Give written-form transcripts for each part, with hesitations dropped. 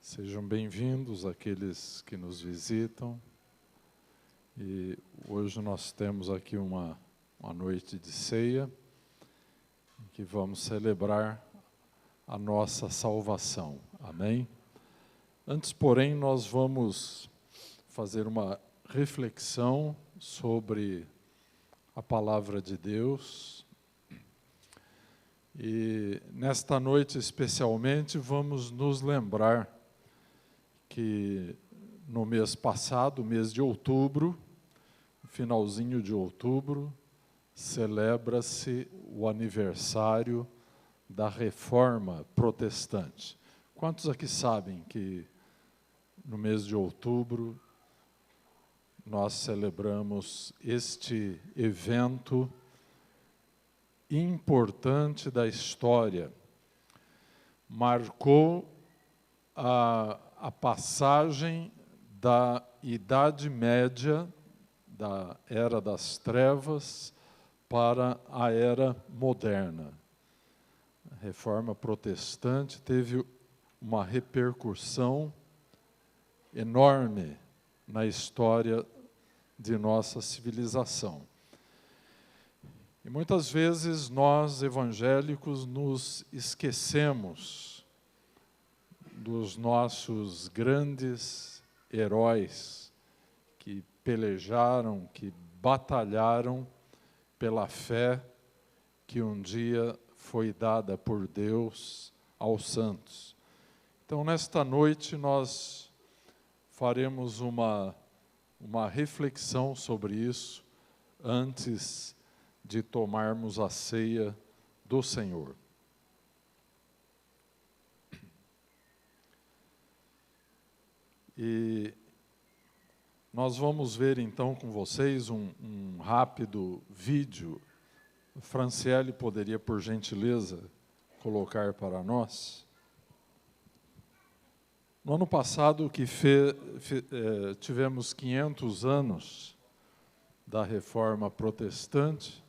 Sejam bem-vindos aqueles que nos visitam. E hoje nós temos aqui uma noite de ceia, em que vamos celebrar a nossa salvação. Amém? Antes, porém, nós vamos fazer uma reflexão sobre a palavra de Deus. E nesta noite, especialmente, vamos nos lembrar que no mês passado, mês de outubro, finalzinho de outubro, celebra-se o aniversário da Reforma Protestante. Quantos aqui sabem que no mês de outubro nós celebramos este evento importante da história? Marcou a passagem da Idade Média, da Era das Trevas, para a Era Moderna. A Reforma Protestante teve uma repercussão enorme na história de nossa civilização. E muitas vezes nós, evangélicos, nos esquecemos dos nossos grandes heróis que pelejaram, que batalharam pela fé que um dia foi dada por Deus aos santos. Então, nesta noite, nós faremos uma reflexão sobre isso antes de tomarmos a ceia do Senhor. E nós vamos ver então com vocês um rápido vídeo. Franciele poderia, por gentileza, colocar para nós. No ano passado, que tivemos 500 anos da Reforma Protestante,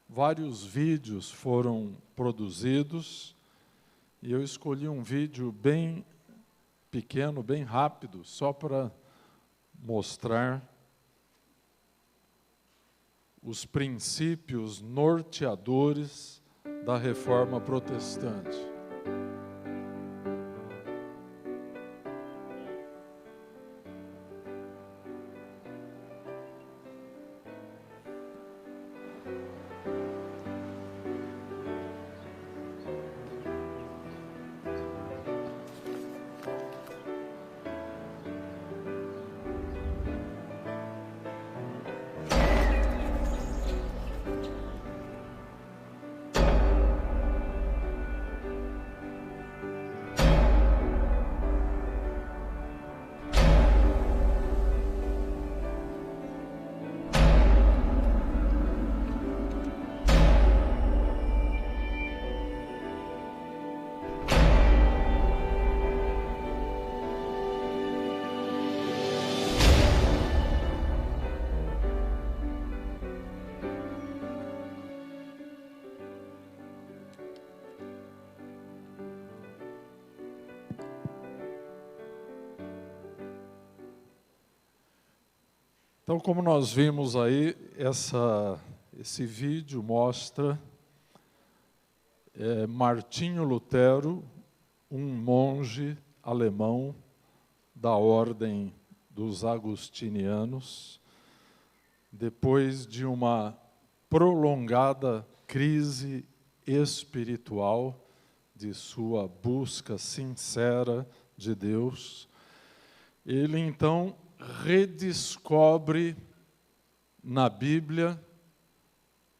vários vídeos foram produzidos, e eu escolhi um vídeo bem pequeno, bem rápido, só para mostrar os princípios norteadores da Reforma Protestante. Então, como nós vimos aí, esse vídeo mostra Martinho Lutero, um monge alemão da ordem dos agostinianos, depois de uma prolongada crise espiritual, de sua busca sincera de Deus, ele então redescobre na Bíblia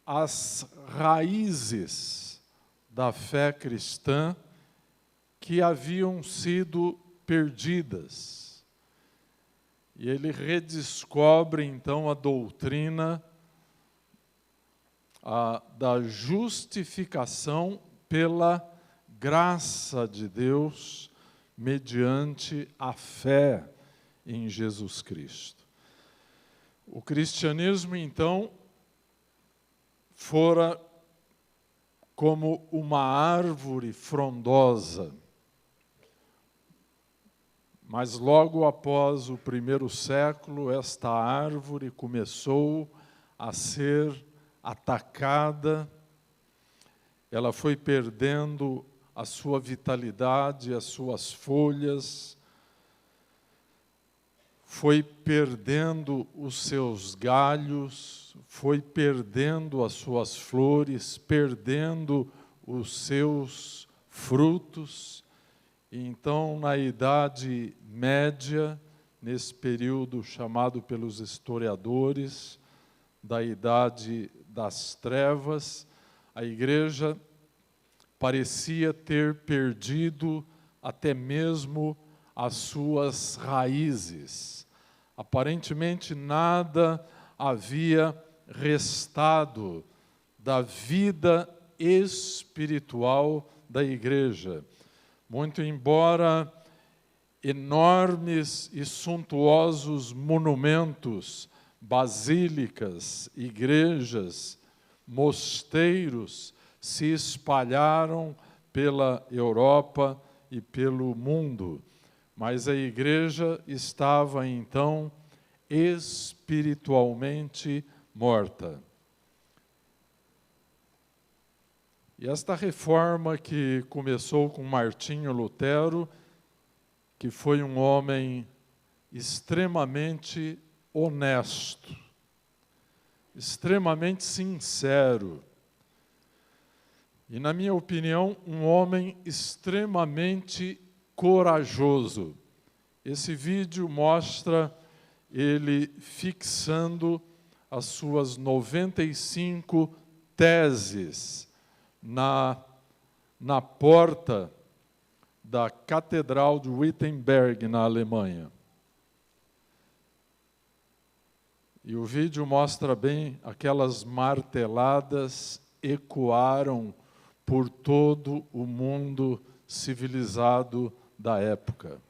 as raízes da fé cristã que haviam sido perdidas. E ele redescobre, então, a doutrina da justificação pela graça de Deus mediante a fé em Jesus Cristo. O cristianismo, então, fora como uma árvore frondosa, Mas logo após o primeiro século, esta árvore começou a ser atacada, ela foi perdendo a sua vitalidade, as suas folhas, foi perdendo os seus galhos, foi perdendo as suas flores, perdendo os seus frutos. E então, na Idade Média, nesse período chamado pelos historiadores da Idade das Trevas, a igreja parecia ter perdido até mesmo as suas raízes. Aparentemente nada havia restado da vida espiritual da igreja. Muito embora enormes e suntuosos monumentos, basílicas, igrejas, mosteiros se espalharam pela Europa e pelo mundo, mas a igreja estava então espiritualmente morta. E esta reforma que começou com Martinho Lutero, que foi um homem extremamente honesto, extremamente sincero, e, na minha opinião, um homem extremamente corajoso. Esse vídeo mostra ele fixando as suas 95 teses na porta da Catedral de Wittenberg, na Alemanha. E o vídeo mostra bem aquelas marteladas ecoaram por todo o mundo civilizado da época.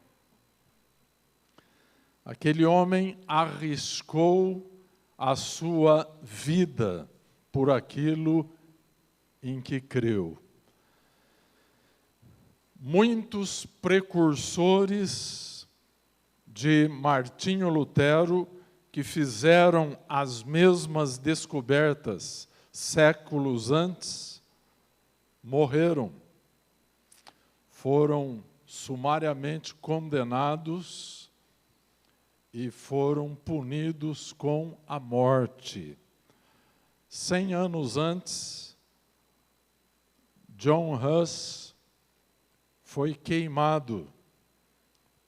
Aquele homem arriscou a sua vida por aquilo em que creu. Muitos precursores de Martinho Lutero, que fizeram as mesmas descobertas séculos antes, morreram, foram sumariamente condenados e foram punidos com a morte. 100 anos antes, John Huss foi queimado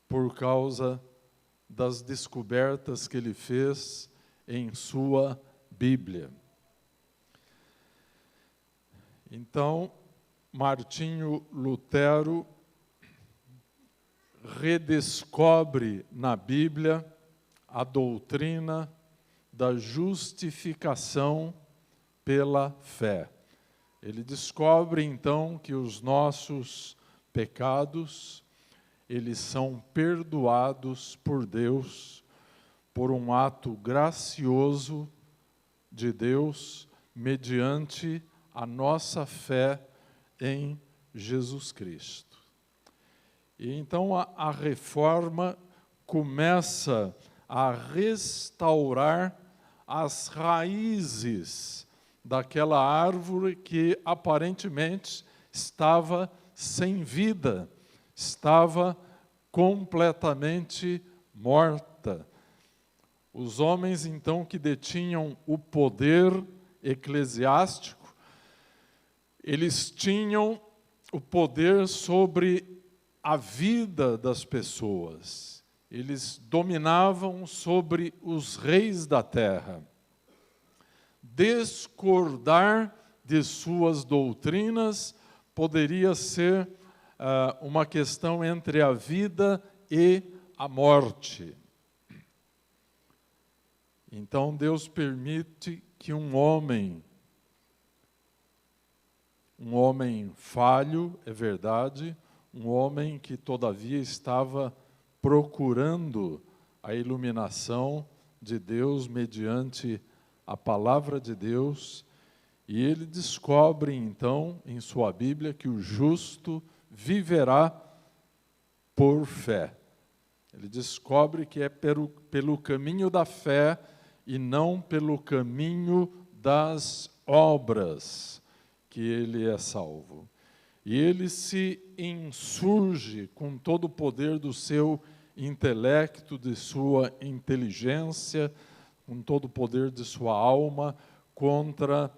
por causa das descobertas que ele fez em sua Bíblia. Então, Martinho Lutero redescobre na Bíblia a doutrina da justificação pela fé. Ele descobre, então, que os nossos pecados, eles são perdoados por Deus, por um ato gracioso de Deus, mediante a nossa fé em Jesus Cristo. E então a reforma começa a restaurar as raízes daquela árvore que aparentemente estava sem vida, estava completamente morta. Os homens, então, que detinham o poder eclesiástico, eles tinham o poder sobre a vida das pessoas. Eles dominavam sobre os reis da terra. Discordar de suas doutrinas poderia ser uma questão entre a vida e a morte. Então Deus permite que um homem falho, é verdade, um homem que todavia estava procurando a iluminação de Deus mediante a palavra de Deus, e ele descobre então em sua Bíblia que o justo viverá por fé. Ele descobre que é pelo caminho da fé e não pelo caminho das obras que ele é salvo. E ele se insurge com todo o poder do seu intelecto, de sua inteligência, com todo o poder de sua alma, contra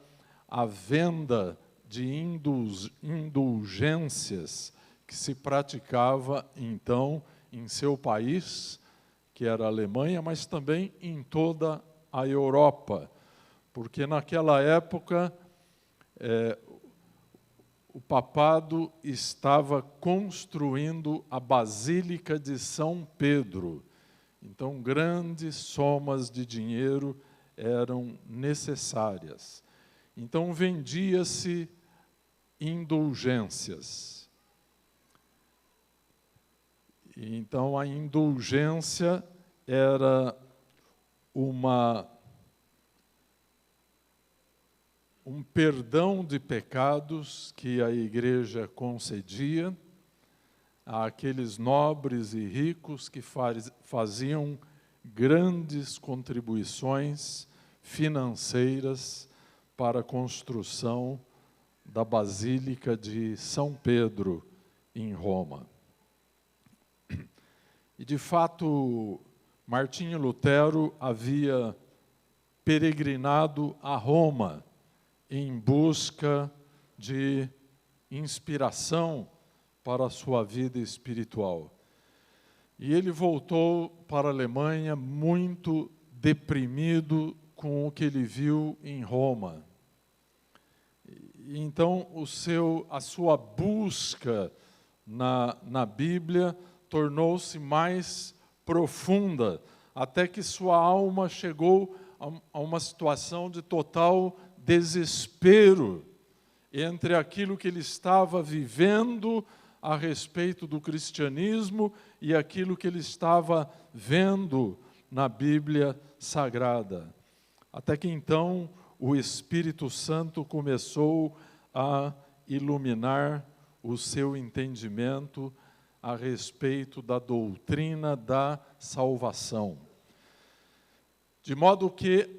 a venda de indulgências que se praticava então em seu país, que era a Alemanha, mas também em toda a Europa, porque naquela época o papado estava construindo a Basílica de São Pedro. Então, grandes somas de dinheiro eram necessárias. Então, vendia-se indulgências. Então, a indulgência era um perdão de pecados que a igreja concedia àqueles nobres e ricos que faziam grandes contribuições financeiras para a construção da Basílica de São Pedro, em Roma. E, de fato, Martinho Lutero havia peregrinado a Roma em busca de inspiração para a sua vida espiritual. E ele voltou para a Alemanha muito deprimido com o que ele viu em Roma. E então, a sua busca na Bíblia tornou-se mais profunda, até que sua alma chegou a uma situação de total desespero entre aquilo que ele estava vivendo a respeito do cristianismo e aquilo que ele estava vendo na Bíblia Sagrada. Até que então o Espírito Santo começou a iluminar o seu entendimento a respeito da doutrina da salvação. De modo que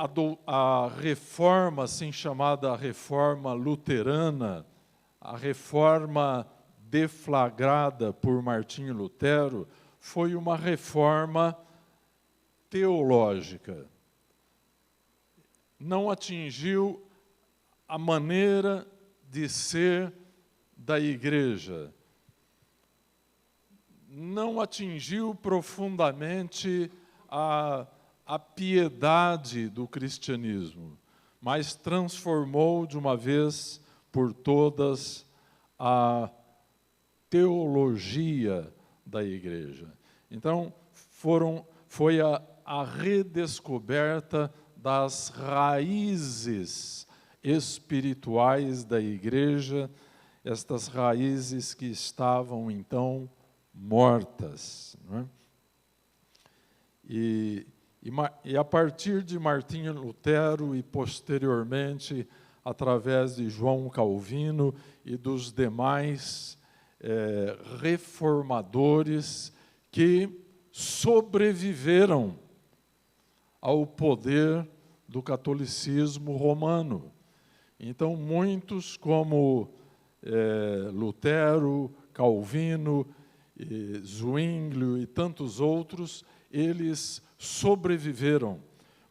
a reforma, assim chamada reforma luterana, a reforma deflagrada por Martinho Lutero, foi uma reforma teológica. Não atingiu a maneira de ser da igreja. Não atingiu profundamente a piedade do cristianismo, mas transformou de uma vez por todas a teologia da igreja. Então, foi a redescoberta das raízes espirituais da igreja, estas raízes que estavam, então, mortas, não é? E a partir de Martinho Lutero e, posteriormente, através de João Calvino e dos demais reformadores que sobreviveram ao poder do catolicismo romano. Então, muitos como Lutero, Calvino, Zwinglio e tantos outros, eles sobreviveram.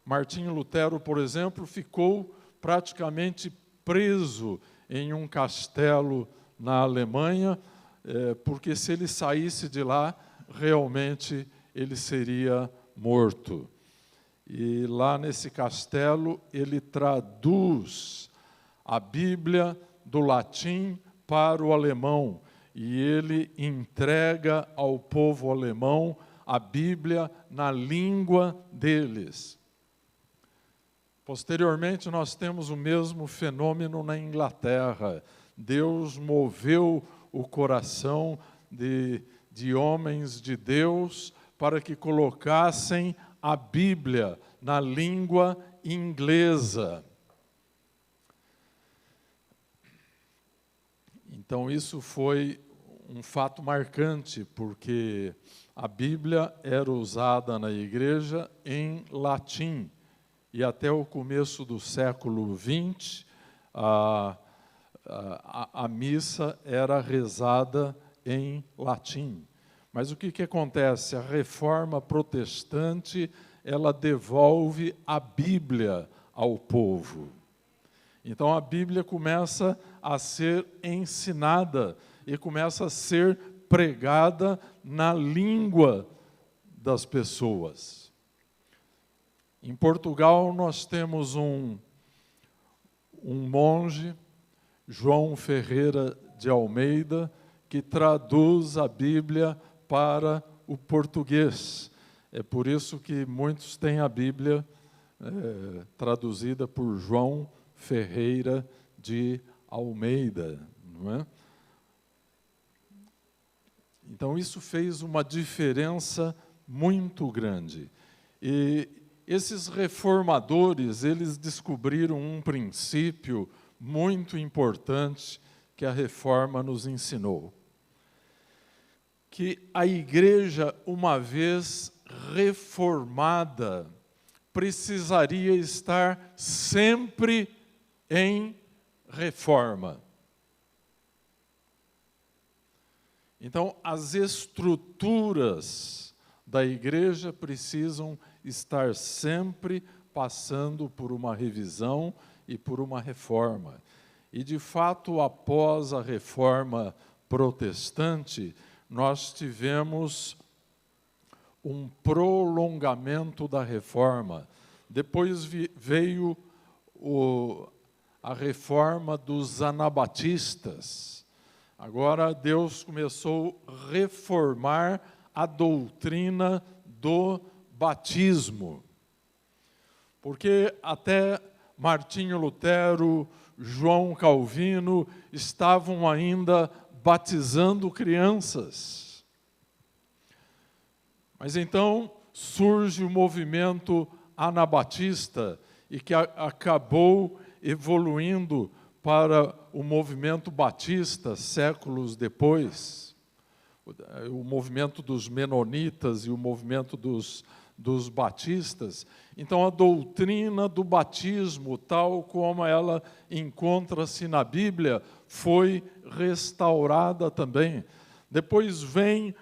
Martinho Lutero, por exemplo, ficou praticamente preso em um castelo na Alemanha, porque se ele saísse de lá, realmente ele seria morto. E lá nesse castelo, ele traduz a Bíblia do latim para o alemão, e ele entrega ao povo alemão a Bíblia na língua deles. Posteriormente, nós temos o mesmo fenômeno na Inglaterra. Deus moveu o coração de homens de Deus para que colocassem a Bíblia na língua inglesa. Então, isso foi um fato marcante, porque a Bíblia era usada na igreja em latim, e até o começo do século XX, a missa era rezada em latim. Mas o que acontece? A reforma protestante, ela devolve a Bíblia ao povo. Então a Bíblia começa a ser ensinada e começa a ser pregada na língua das pessoas. Em Portugal nós temos um monge, João Ferreira de Almeida, que traduz a Bíblia para o português. É por isso que muitos têm a Bíblia traduzida por João Ferreira de Almeida, não é? Então isso fez uma diferença muito grande. E esses reformadores, eles descobriram um princípio muito importante que a reforma nos ensinou. Que a igreja, uma vez reformada, precisaria estar sempre em reforma. Então, as estruturas da igreja precisam estar sempre passando por uma revisão e por uma reforma. E, de fato, após a reforma protestante, nós tivemos um prolongamento da reforma. Depois veio a reforma dos anabatistas. Agora Deus começou a reformar a doutrina do batismo. Porque até Martinho Lutero, João Calvino estavam ainda batizando crianças. Mas então surge o movimento anabatista e que acabou evoluindo para o movimento batista séculos depois. O movimento dos menonitas e o movimento dos batistas. Então a doutrina do batismo, tal como ela encontra-se na Bíblia, foi restaurada também. Depois vem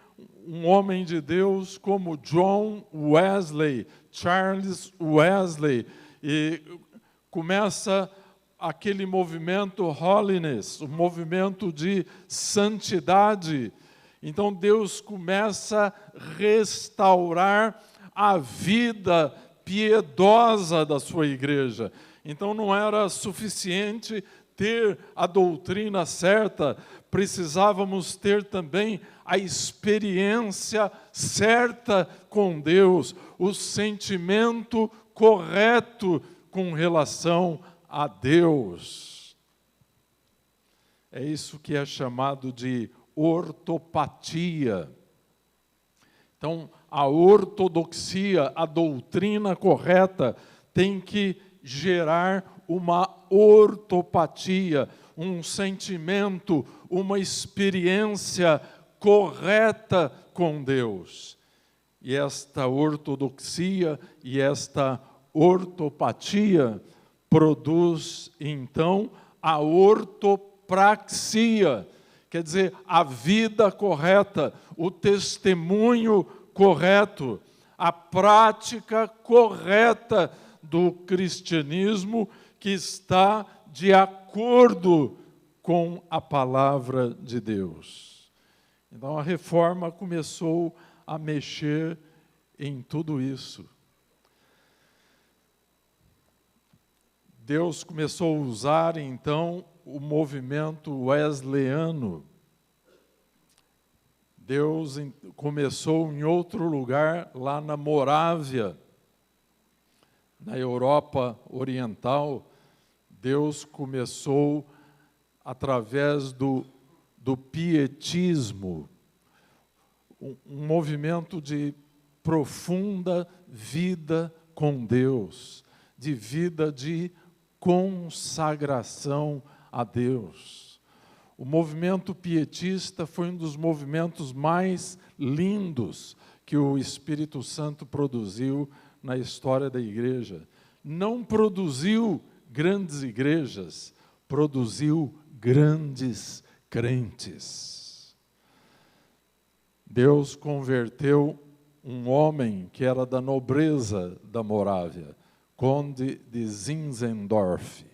um homem de Deus como John Wesley, Charles Wesley, e começa aquele movimento holiness, o movimento de santidade. Então Deus começa a restaurar a vida piedosa da sua igreja. Então não era suficiente ter a doutrina certa, precisávamos ter também a experiência certa com Deus, o sentimento correto com relação a Deus. É isso que é chamado de ortopatia. Então, a ortodoxia, a doutrina correta, tem que gerar uma ortopatia, um sentimento, uma experiência correta com Deus. E esta ortodoxia e esta ortopatia produz, então, a ortopraxia, quer dizer, a vida correta, o testemunho correto, a prática correta do cristianismo que está de acordo com a palavra de Deus. Então a reforma começou a mexer em tudo isso. Deus começou a usar, então, o movimento wesleyano. Deus começou em outro lugar, lá na Morávia, na Europa Oriental. Deus começou através do pietismo, um movimento de profunda vida com Deus, de vida de consagração a Deus. O movimento pietista foi um dos movimentos mais lindos que o Espírito Santo produziu na história da igreja. Não produziu grandes igrejas, produziu grandes crentes. Deus converteu um homem que era da nobreza da Morávia, conde de Zinzendorf.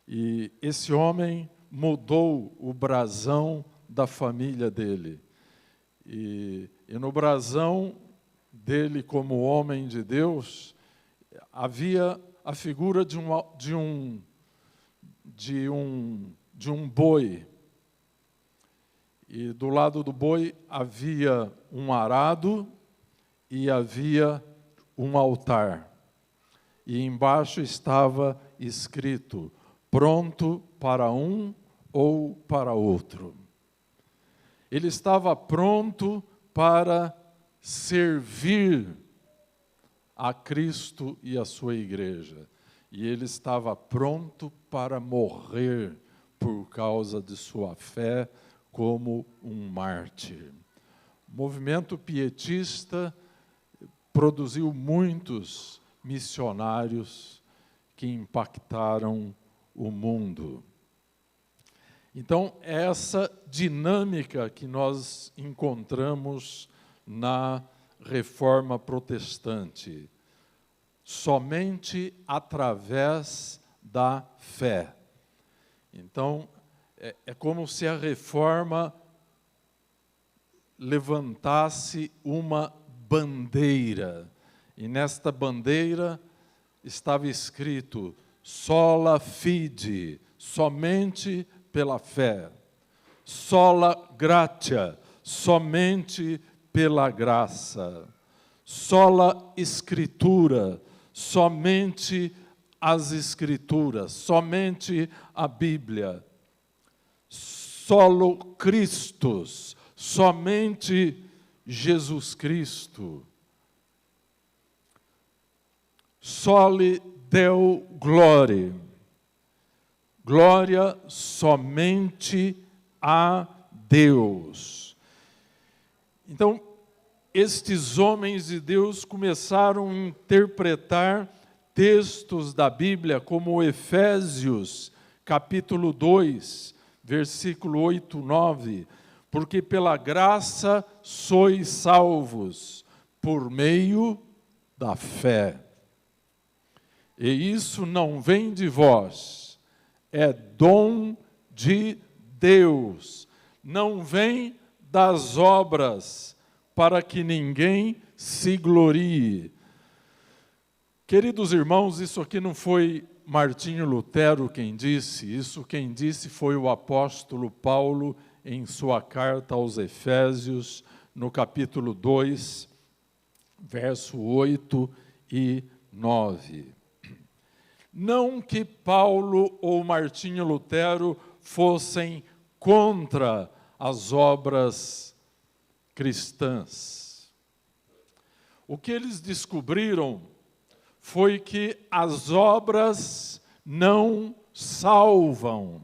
E esse homem mudou o brasão da família dele. E no brasão dele, como homem de Deus, havia a figura de um boi. E do lado do boi havia um arado e havia um altar. E embaixo estava escrito: pronto para um ou para outro. Ele estava pronto para servir a Cristo e a sua igreja. E ele estava pronto para morrer por causa de sua fé como um mártir. O movimento pietista produziu muitos missionários que impactaram o mundo. Então, é essa dinâmica que nós encontramos na Reforma Protestante, somente através da fé. Então, é como se a Reforma levantasse uma bandeira, e nesta bandeira estava escrito: sola fide, somente pela fé; sola gratia, somente pela graça; sola escritura, somente as escrituras, somente a Bíblia; solo Christus, somente Jesus Cristo; soli Deo gloria, glória somente a Deus. Então, estes homens de Deus começaram a interpretar textos da Bíblia, como Efésios, capítulo 2, versículo 8, 9, porque pela graça sois salvos, por meio da fé. E isso não vem de vós, é dom de Deus, não vem das obras, para que ninguém se glorie. Queridos irmãos, isso aqui não foi Martinho Lutero quem disse, isso quem disse foi o apóstolo Paulo em sua carta aos Efésios, no capítulo 2, verso 8 e 9. Não que Paulo ou Martinho Lutero fossem contra as obras cristãs. O que eles descobriram foi que as obras não salvam.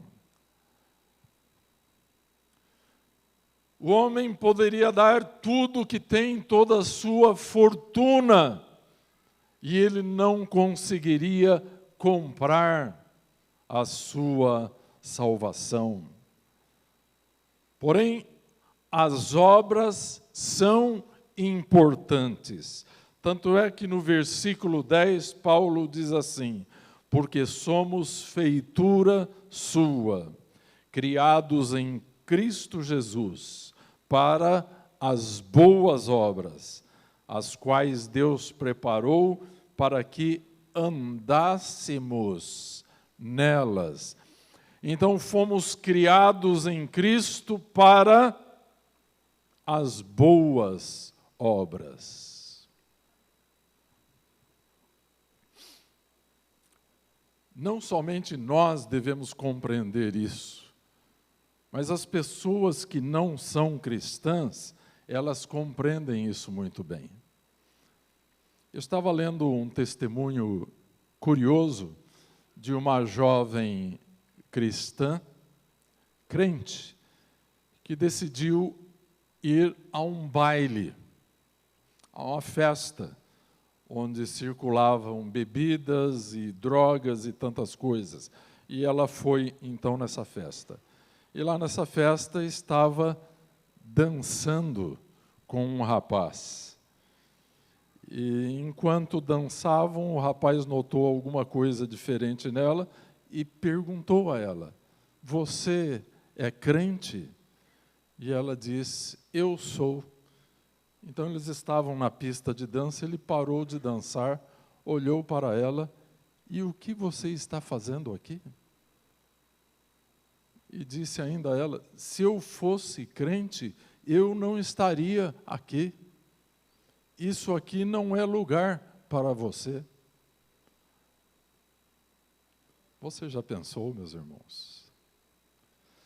O homem poderia dar tudo que tem, toda a sua fortuna, e ele não conseguiria comprar a sua salvação. Porém, as obras são importantes. Tanto é que no versículo 10, Paulo diz assim: porque somos feitura sua, criados em Cristo Jesus, para as boas obras, as quais Deus preparou para que andássemos nelas. Então, fomos criados em Cristo para as boas obras. Não somente nós devemos compreender isso, mas as pessoas que não são cristãs, elas compreendem isso muito bem. Eu estava lendo um testemunho curioso de uma jovem cristã crente que decidiu ir a um baile, a uma festa, onde circulavam bebidas e drogas e tantas coisas. E ela foi, então, nessa festa. E lá nessa festa estava dançando com um rapaz. E enquanto dançavam, o rapaz notou alguma coisa diferente nela e perguntou a ela: "Você é crente?" E ela disse: "Eu sou." Então eles estavam na pista de dança, ele parou de dançar, olhou para ela: "E o que você está fazendo aqui?" E disse ainda a ela: "Se eu fosse crente, eu não estaria aqui. Isso aqui não é lugar para você." Você já pensou, meus irmãos?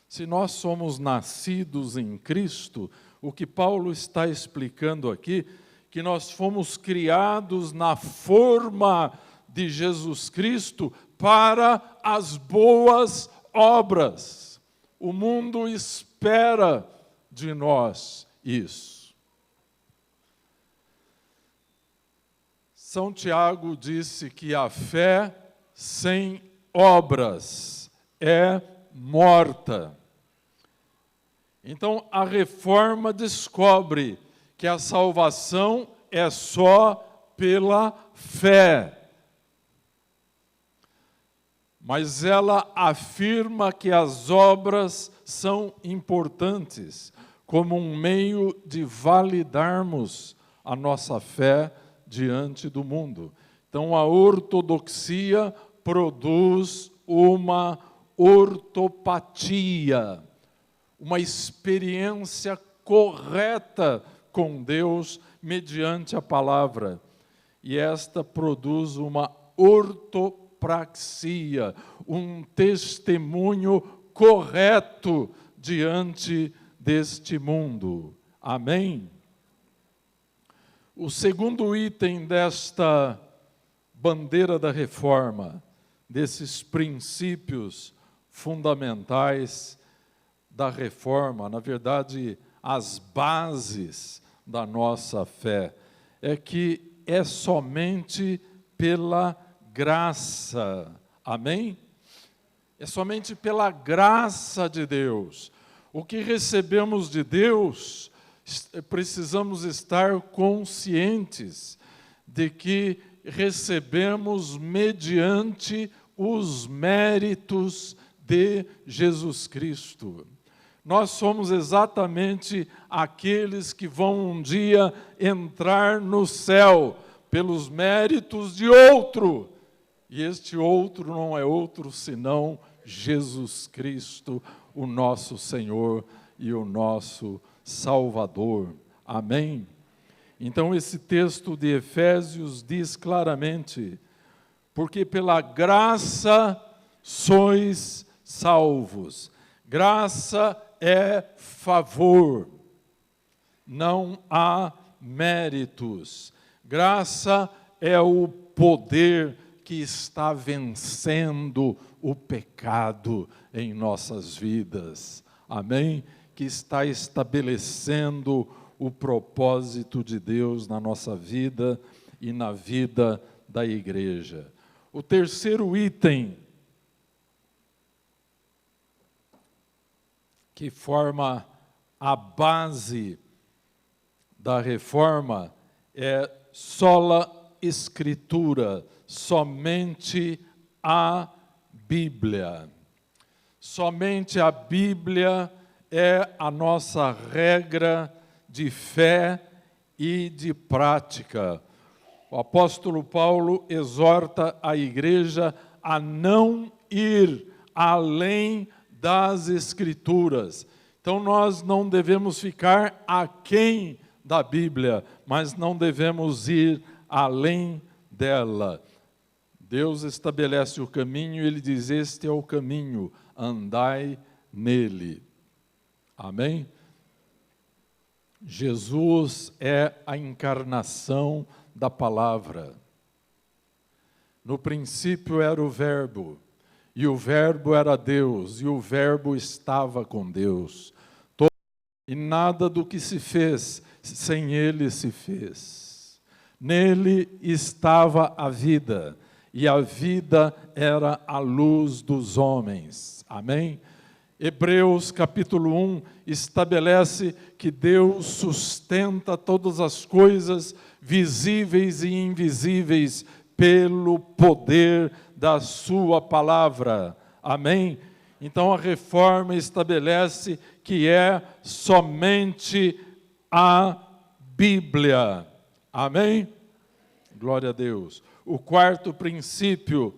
Se nós somos nascidos em Cristo, o que Paulo está explicando aqui, que nós fomos criados na forma de Jesus Cristo para as boas obras. O mundo espera de nós isso. São Tiago disse que a fé sem obras é morta. Então, a reforma descobre que a salvação é só pela fé. Mas ela afirma que as obras são importantes, como um meio de validarmos a nossa fé diante do mundo. Então, a ortodoxia produz uma ortopatia, uma experiência correta com Deus mediante a palavra. E esta produz uma ortopraxia, um testemunho correto diante deste mundo. Amém? O segundo item desta bandeira da reforma, desses princípios fundamentais da reforma, na verdade, as bases da nossa fé, é que é somente pela graça. Amém? É somente pela graça de Deus. O que recebemos de Deus, precisamos estar conscientes de que recebemos mediante os méritos de Jesus Cristo. Nós somos exatamente aqueles que vão um dia entrar no céu pelos méritos de outro. E este outro não é outro senão Jesus Cristo, o nosso Senhor e o nosso Salvador. Amém? Então esse texto de Efésios diz claramente: porque pela graça sois salvos. Graça é favor, não há méritos. Graça é o poder que está vencendo o pecado em nossas vidas. Amém? Que está estabelecendo o propósito de Deus na nossa vida e na vida da igreja. O terceiro item que forma a base da reforma é sola Escritura, somente a Bíblia. Somente a Bíblia é a nossa regra de fé e de prática. O apóstolo Paulo exorta a igreja a não ir além das Escrituras. Então nós não devemos ficar aquém da Bíblia, mas não devemos ir além dela. Deus estabelece o caminho e Ele diz: este é o caminho, andai nele. Amém? Jesus é a encarnação da palavra. No princípio era o Verbo, e o Verbo era Deus, e o Verbo estava com Deus. E nada do que se fez sem ele se fez. Nele estava a vida, e a vida era a luz dos homens. Amém? Hebreus capítulo 1 estabelece que Deus sustenta todas as coisas, visíveis e invisíveis, pelo poder da sua palavra. Amém? Então a reforma estabelece que é somente a Bíblia. Amém? Glória a Deus. O quarto princípio,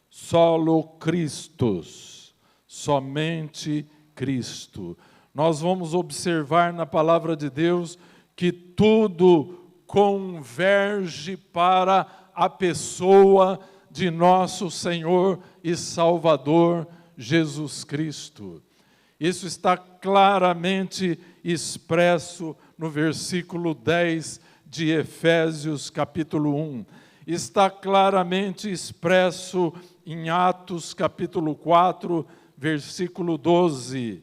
solo Christus, somente Cristo. Nós vamos observar na palavra de Deus que tudo converge para a pessoa de nosso Senhor e Salvador Jesus Cristo. Isso está claramente expresso no versículo 10 de Efésios capítulo 1. Está claramente expresso em Atos capítulo 4, versículo 12.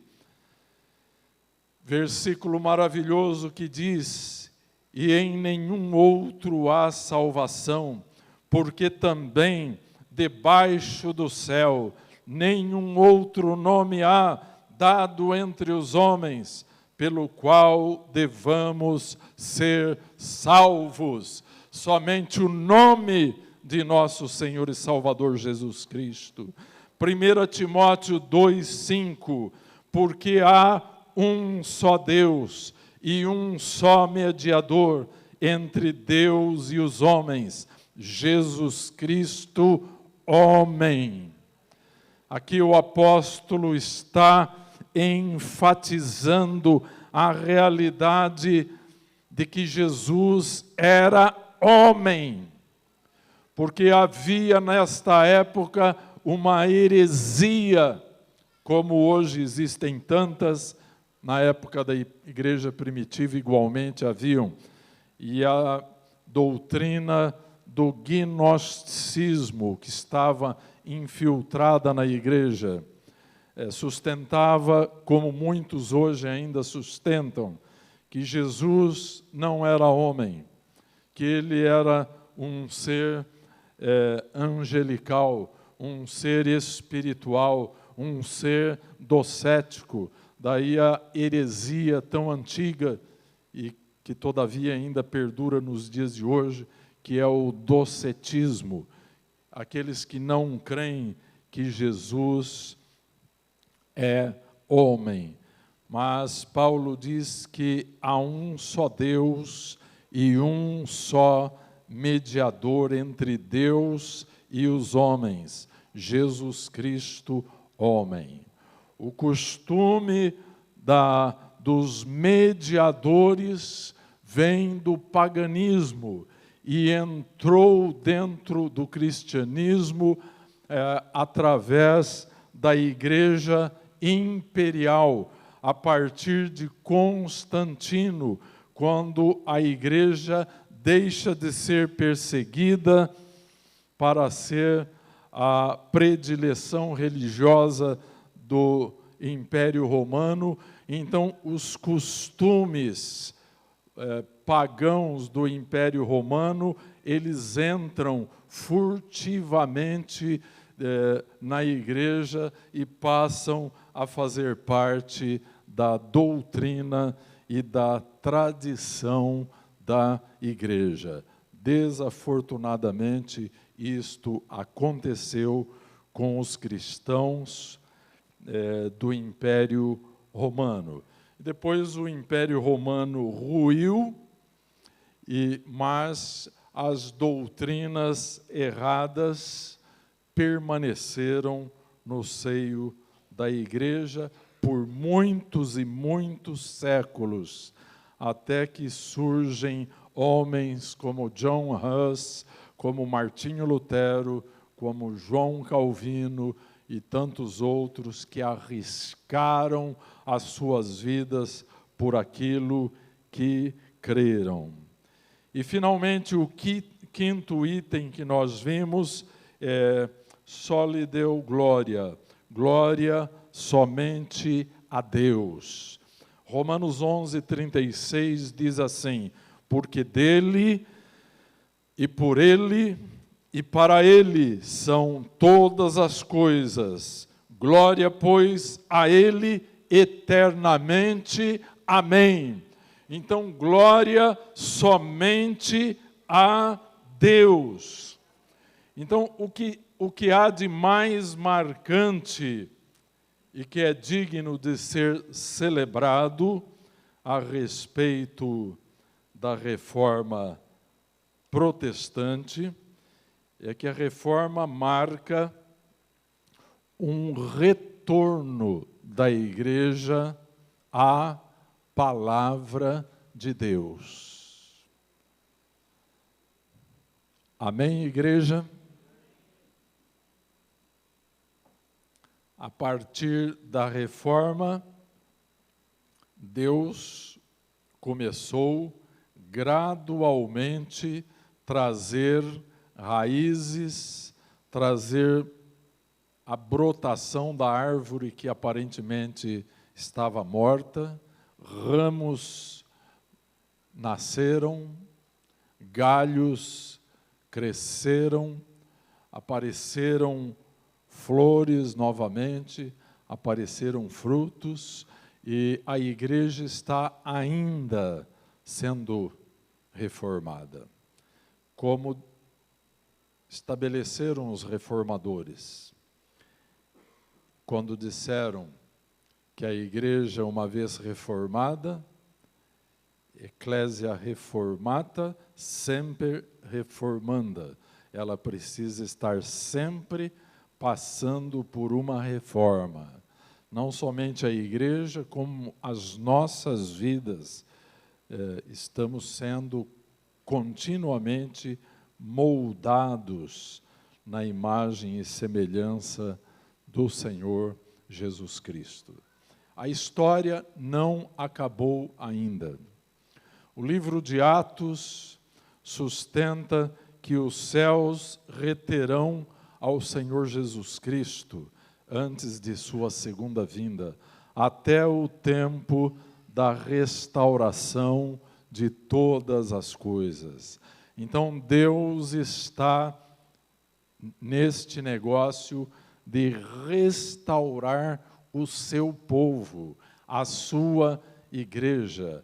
Versículo maravilhoso que diz: e em nenhum outro há salvação, porque também debaixo do céu nenhum outro nome há dado entre os homens, pelo qual devamos ser salvos. Somente o nome de nosso Senhor e Salvador Jesus Cristo. 1 Timóteo 2,5, porque há um só Deus e um só mediador entre Deus e os homens, Jesus Cristo, homem. Aqui o apóstolo está enfatizando a realidade de que Jesus era homem, porque havia nesta época uma heresia, como hoje existem tantas, na época da igreja primitiva igualmente haviam, e a doutrina do gnosticismo que estava infiltrada na igreja, sustentava, como muitos hoje ainda sustentam, que Jesus não era homem, que ele era um ser angelical, um ser espiritual, um ser docético. Daí a heresia tão antiga e que todavia ainda perdura nos dias de hoje, que é o docetismo. Aqueles que não creem que Jesus é homem. Mas Paulo diz que há um só Deus e um só mediador entre Deus e os homens, Jesus Cristo, homem. O costume dos mediadores vem do paganismo e entrou dentro do cristianismo através da igreja imperial, a partir de Constantino, quando a igreja deixa de ser perseguida para ser a predileção religiosa do Império Romano. Então, os costumes pagãos do Império Romano, eles entram furtivamente na igreja e passam a fazer parte da doutrina e da tradição da igreja. Desafortunadamente, isto aconteceu com os cristãos do Império Romano. Depois o Império Romano ruiu, mas as doutrinas erradas permaneceram no seio da igreja por muitos e muitos séculos, até que surgem homens como John Huss, como Martinho Lutero, como João Calvino e tantos outros que arriscaram as suas vidas por aquilo que creram. E, finalmente, o quinto item que nós vimos só lhe deu glória, glória somente a Deus. Romanos 11:36 diz assim: porque dele, e por ele, e para ele são todas as coisas. Glória, pois, a ele eternamente. Amém. Então, glória somente a Deus. Então, o que há de mais marcante e que é digno de ser celebrado a respeito da reforma protestante é que a reforma marca um retorno da igreja à palavra de Deus. Amém, igreja? A partir da reforma, Deus começou gradualmente trazer raízes, trazer a brotação da árvore que aparentemente estava morta, ramos nasceram, galhos cresceram, apareceram flores novamente, apareceram frutos, e a igreja está ainda sendo reformada. Como estabeleceram os reformadores, quando disseram que a igreja, uma vez reformada, ecclesia reformata, semper reformanda, ela precisa estar sempre passando por uma reforma. Não somente a igreja, como as nossas vidas, estamos sendo continuamente moldados na imagem e semelhança do Senhor Jesus Cristo. A história não acabou ainda. O livro de Atos sustenta que os céus reterão ao Senhor Jesus Cristo antes de sua segunda vinda, até o tempo da restauração de todas as coisas. Então, Deus está neste negócio de restaurar o seu povo, a sua igreja.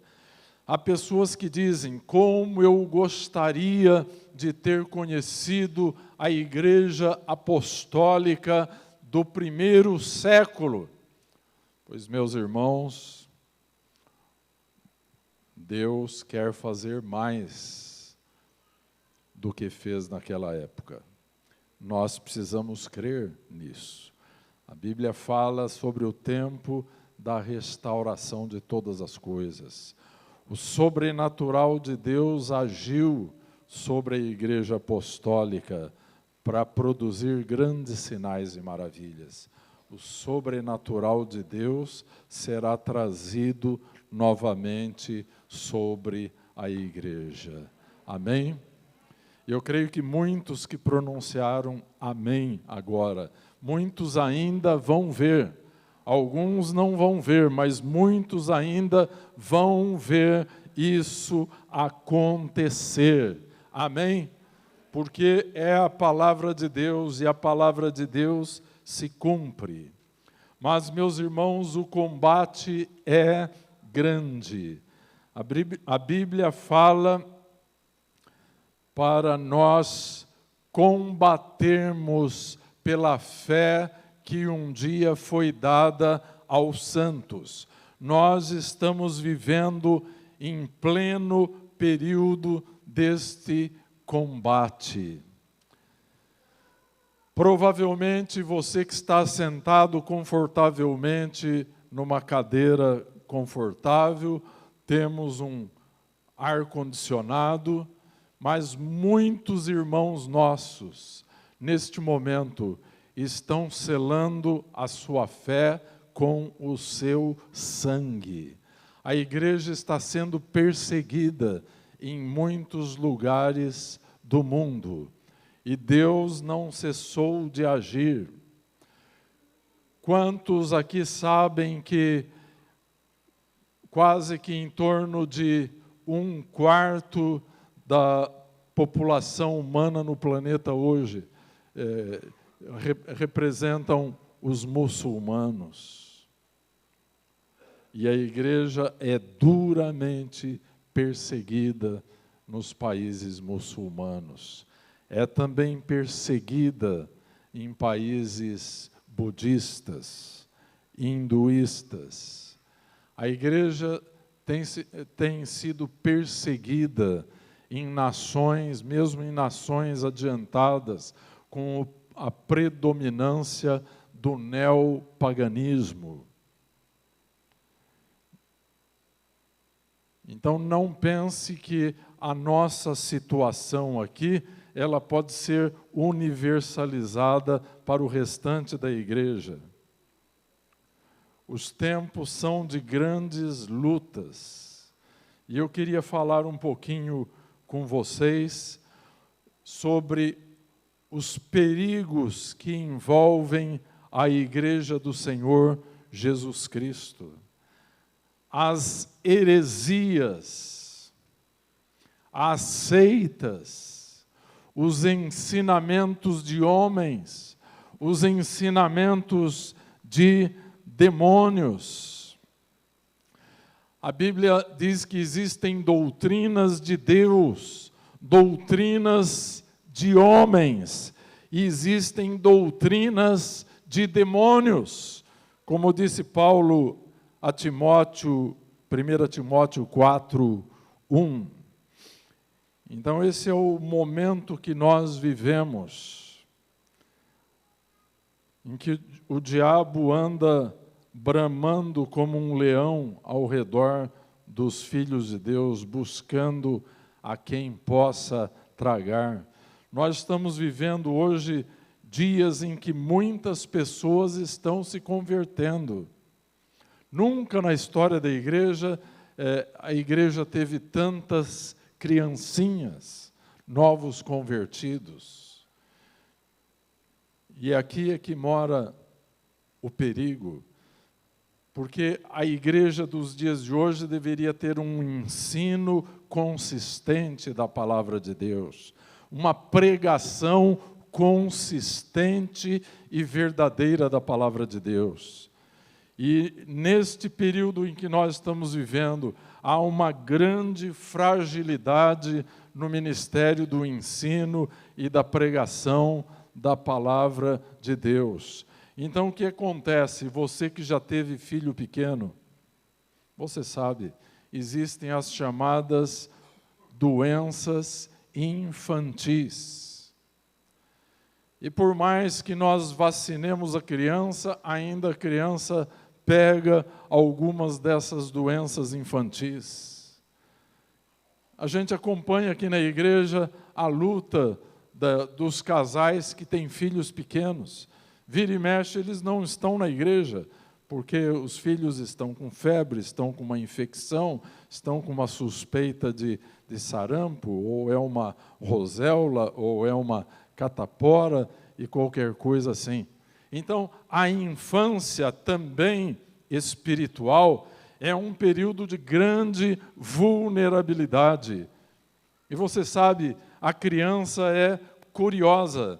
Há pessoas que dizem: como eu gostaria de ter conhecido a igreja apostólica do primeiro século. Pois, meus irmãos, Deus quer fazer mais do que fez naquela época. Nós precisamos crer nisso. A Bíblia fala sobre o tempo da restauração de todas as coisas. O sobrenatural de Deus agiu sobre a igreja apostólica para produzir grandes sinais e maravilhas. O sobrenatural de Deus será trazido novamente sobre a igreja. Amém? Eu creio que muitos que pronunciaram amém agora, muitos ainda vão ver. Alguns não vão ver, mas muitos ainda vão ver isso acontecer. Amém? Porque é a palavra de Deus e a palavra de Deus se cumpre. Mas, meus irmãos, o combate é grande. A Bíblia fala para nós combatermos pela fé que um dia foi dada aos santos. Nós estamos vivendo em pleno período deste combate. Provavelmente você que está sentado confortavelmente numa cadeira confortável, temos um ar-condicionado, mas muitos irmãos nossos, neste momento, estão selando a sua fé com o seu sangue. A igreja está sendo perseguida em muitos lugares do mundo. e Deus não cessou de agir. Quantos aqui sabem que quase que em torno de 1/4 da população humana no planeta hoje representam os muçulmanos? E a igreja é duramente perseguida nos países muçulmanos. É também perseguida em países budistas, hinduístas. A igreja tem sido perseguida em nações, mesmo em nações adiantadas, com a predominância do neopaganismo. Então não pense que a nossa situação aqui, ela pode ser universalizada para o restante da igreja. Os tempos são de grandes lutas. E eu queria falar um pouquinho com vocês sobre os perigos que envolvem a igreja do Senhor Jesus Cristo. As heresias, as seitas, os ensinamentos de homens, os ensinamentos de demônios. A Bíblia diz que existem doutrinas de Deus, doutrinas de homens, e existem doutrinas de demônios, como disse Paulo a Timóteo, 1 Timóteo 4:1. Então esse é o momento que nós vivemos, em que o diabo anda bramando como um leão ao redor dos filhos de Deus, buscando a quem possa tragar. Nós estamos vivendo hoje dias em que muitas pessoas estão se convertendo. Nunca na história da igreja, a igreja teve tantas criancinhas, novos convertidos. E aqui é que mora o perigo, porque a igreja dos dias de hoje deveria ter um ensino consistente da palavra de Deus, uma pregação consistente e verdadeira da palavra de Deus. E neste período em que nós estamos vivendo, há uma grande fragilidade no ministério do ensino e da pregação da palavra de Deus. Então o que acontece? Você que já teve filho pequeno, você sabe, existem as chamadas doenças infantis. E por mais que nós vacinemos a criança, ainda a criança pega algumas dessas doenças infantis. A gente acompanha aqui na igreja a luta dos casais que têm filhos pequenos. Vira e mexe, eles não estão na igreja, porque os filhos estão com febre, estão com uma infecção, estão com uma suspeita de sarampo, ou é uma roséola, ou é uma catapora, e qualquer coisa assim. Então, a infância também espiritual é um período de grande vulnerabilidade. E você sabe, a criança é curiosa.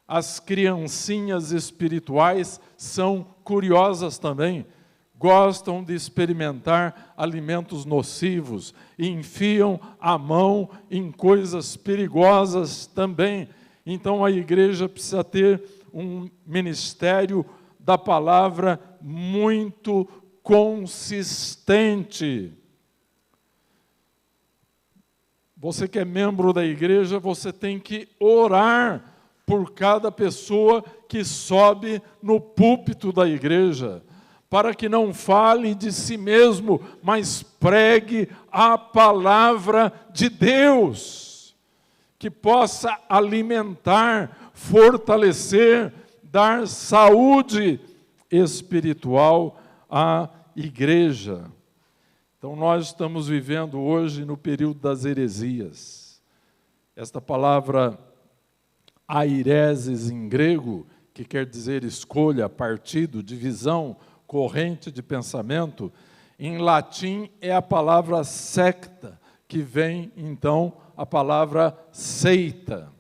As criancinhas espirituais são curiosas também. Gostam de experimentar alimentos nocivos, e enfiam a mão em coisas perigosas também. Então a igreja precisa ter um ministério da palavra muito consistente. Você que é membro da igreja, você tem que orar por cada pessoa que sobe no púlpito da igreja, para que não fale de si mesmo, mas pregue a palavra de Deus, que possa alimentar, fortalecer, dar saúde espiritual à igreja. Então nós estamos vivendo hoje no período das heresias. Esta palavra aireses em grego, que quer dizer escolha, partido, divisão, corrente de pensamento, em latim é a palavra secta, que vem então a palavra seita.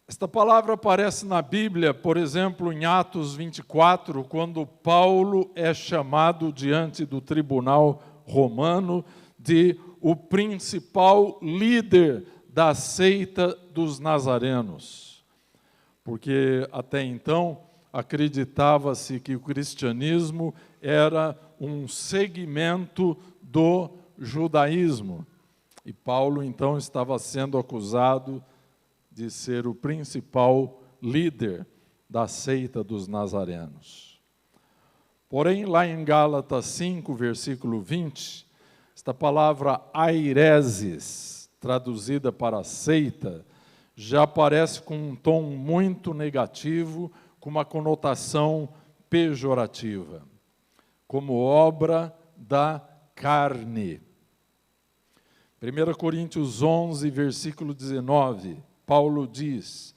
Esta palavra aparece na Bíblia, por exemplo, em Atos 24, quando Paulo é chamado diante do tribunal romano de o principal líder da seita dos nazarenos. Porque até então acreditava-se que o cristianismo era um segmento do judaísmo. E Paulo então estava sendo acusado de ser o principal líder da seita dos nazarenos. Porém, lá em Gálatas 5, versículo 20, esta palavra aireses, traduzida para seita, já aparece com um tom muito negativo, com uma conotação pejorativa, como obra da carne. 1 Coríntios 11, versículo 19, Paulo diz: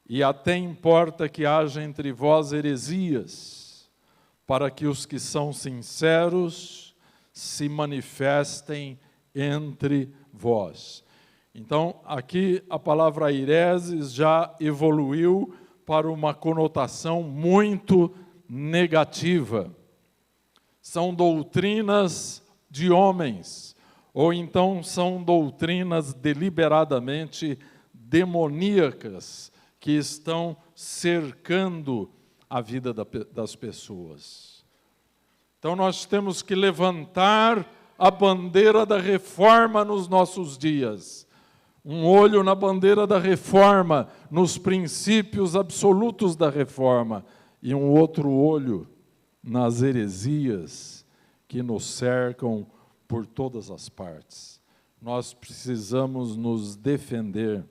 e até importa que haja entre vós heresias, para que os que são sinceros se manifestem entre vós. Então, aqui a palavra aireses já evoluiu para uma conotação muito negativa. São doutrinas de homens, ou então são doutrinas deliberadamente demoníacas que estão cercando a vida das pessoas. Então nós temos que levantar a bandeira da reforma nos nossos dias. Um olho na bandeira da reforma, nos princípios absolutos da reforma, e um outro olho nas heresias que nos cercam por todas as partes. Nós precisamos nos defender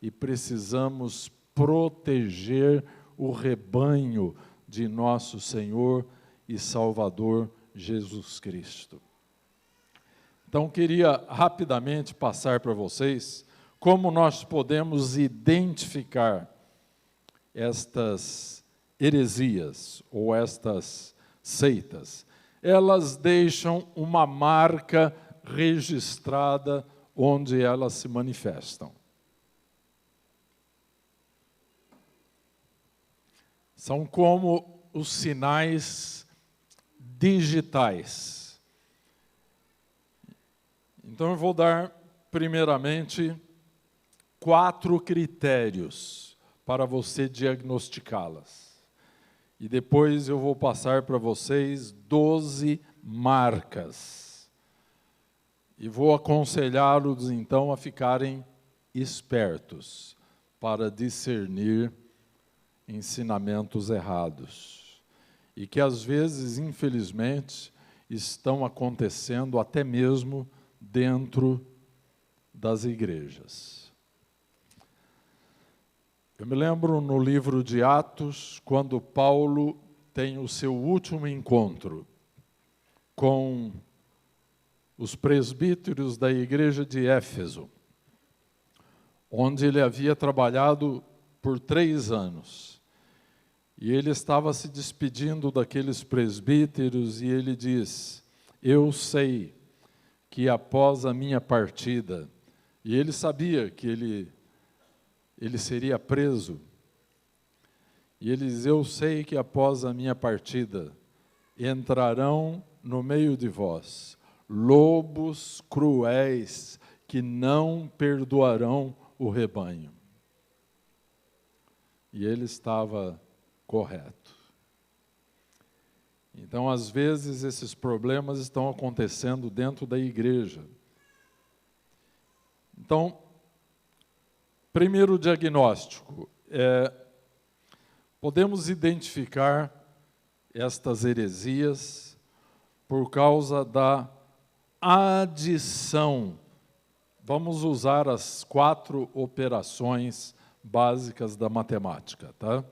e precisamos proteger o rebanho de nosso Senhor e Salvador Jesus Cristo. Então, queria rapidamente passar para vocês como nós podemos identificar estas heresias ou estas seitas. Elas deixam uma marca registrada onde elas se manifestam. São como os sinais digitais. Então eu vou dar, primeiramente, 4 critérios para você diagnosticá-las. E depois eu vou passar para vocês 12 marcas. E vou aconselhá-los, então, a ficarem espertos para discernir ensinamentos errados. E que, às vezes, infelizmente, estão acontecendo até mesmo dentro das igrejas. Eu me lembro no livro de Atos, quando Paulo tem o seu último encontro com os presbíteros da igreja de Éfeso, onde ele havia trabalhado por 3 anos. E ele estava se despedindo daqueles presbíteros e ele diz: eu sei que após a minha partida, e ele sabia que ele seria preso, e ele diz: eu sei que após a minha partida entrarão no meio de vós lobos cruéis que não perdoarão o rebanho. E ele estava correto. Então, às vezes, esses problemas estão acontecendo dentro da igreja. Então, primeiro diagnóstico, podemos identificar estas heresias por causa da adição. Vamos usar as 4 operações básicas da matemática, tá?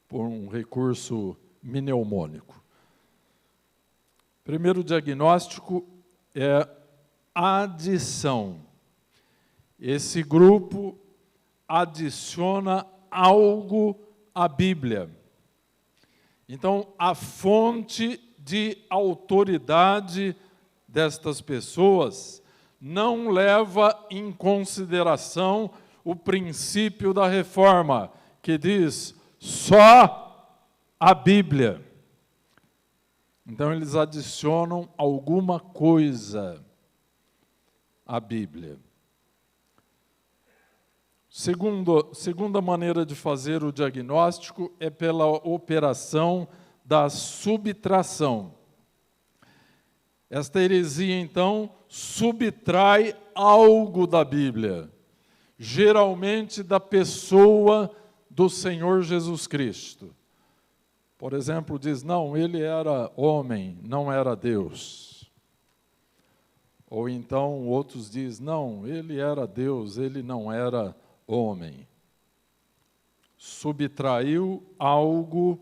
Por um recurso mnemônico. Primeiro diagnóstico é adição. Esse grupo adiciona algo à Bíblia. Então, a fonte de autoridade destas pessoas não leva em consideração o princípio da reforma, que diz só a Bíblia. Então, eles adicionam alguma coisa à Bíblia. Segunda maneira de fazer o diagnóstico é pela operação da subtração. Esta heresia, então, subtrai algo da Bíblia, geralmente da pessoa do Senhor Jesus Cristo. Por exemplo, diz, não, ele era homem, não era Deus. Ou então outros dizem, não, ele era Deus, ele não era homem. Subtraiu algo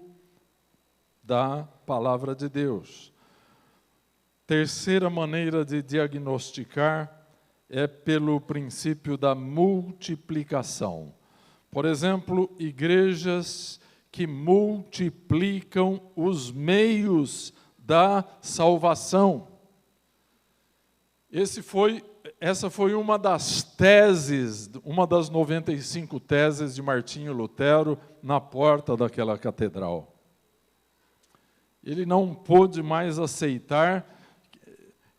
da palavra de Deus. Terceira maneira de diagnosticar é pelo princípio da multiplicação. Por exemplo, igrejas que multiplicam os meios da salvação. Essa foi uma das teses, uma das 95 teses de Martinho Lutero na porta daquela catedral. Ele não pôde mais aceitar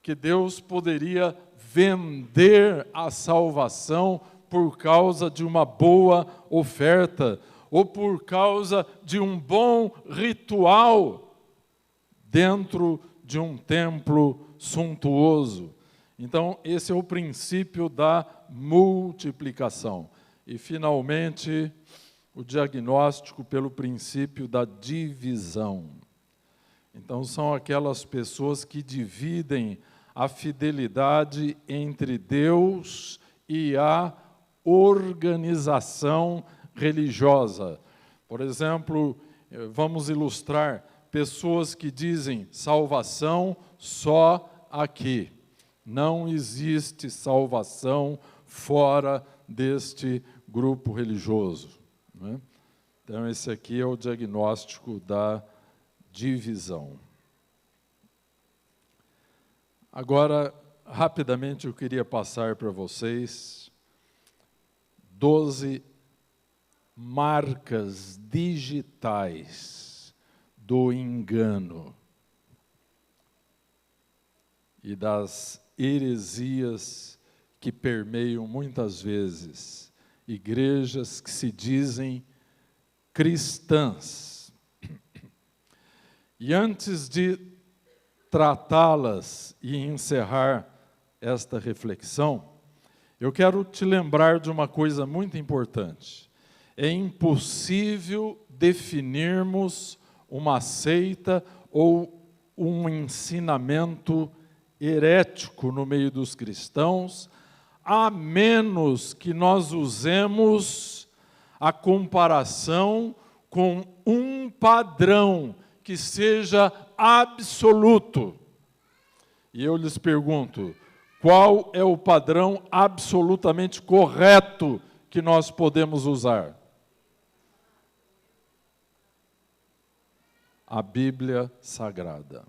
que Deus poderia vender a salvação por causa de uma boa oferta, ou por causa de um bom ritual dentro de um templo suntuoso. Então, esse é o princípio da multiplicação. E, finalmente, o diagnóstico pelo princípio da divisão. Então, são aquelas pessoas que dividem a fidelidade entre Deus e a organização religiosa. Por exemplo, vamos ilustrar pessoas que dizem salvação só aqui. Não existe salvação fora deste grupo religioso, né? Então, esse aqui é o diagnóstico da divisão. Agora, rapidamente, eu queria passar para vocês 12 marcas digitais do engano e das heresias que permeiam muitas vezes igrejas que se dizem cristãs. E antes de tratá-las e encerrar esta reflexão, eu quero te lembrar de uma coisa muito importante. É impossível definirmos uma seita ou um ensinamento herético no meio dos cristãos, a menos que nós usemos a comparação com um padrão que seja absoluto. E eu lhes pergunto, qual é o padrão absolutamente correto que nós podemos usar? A Bíblia Sagrada.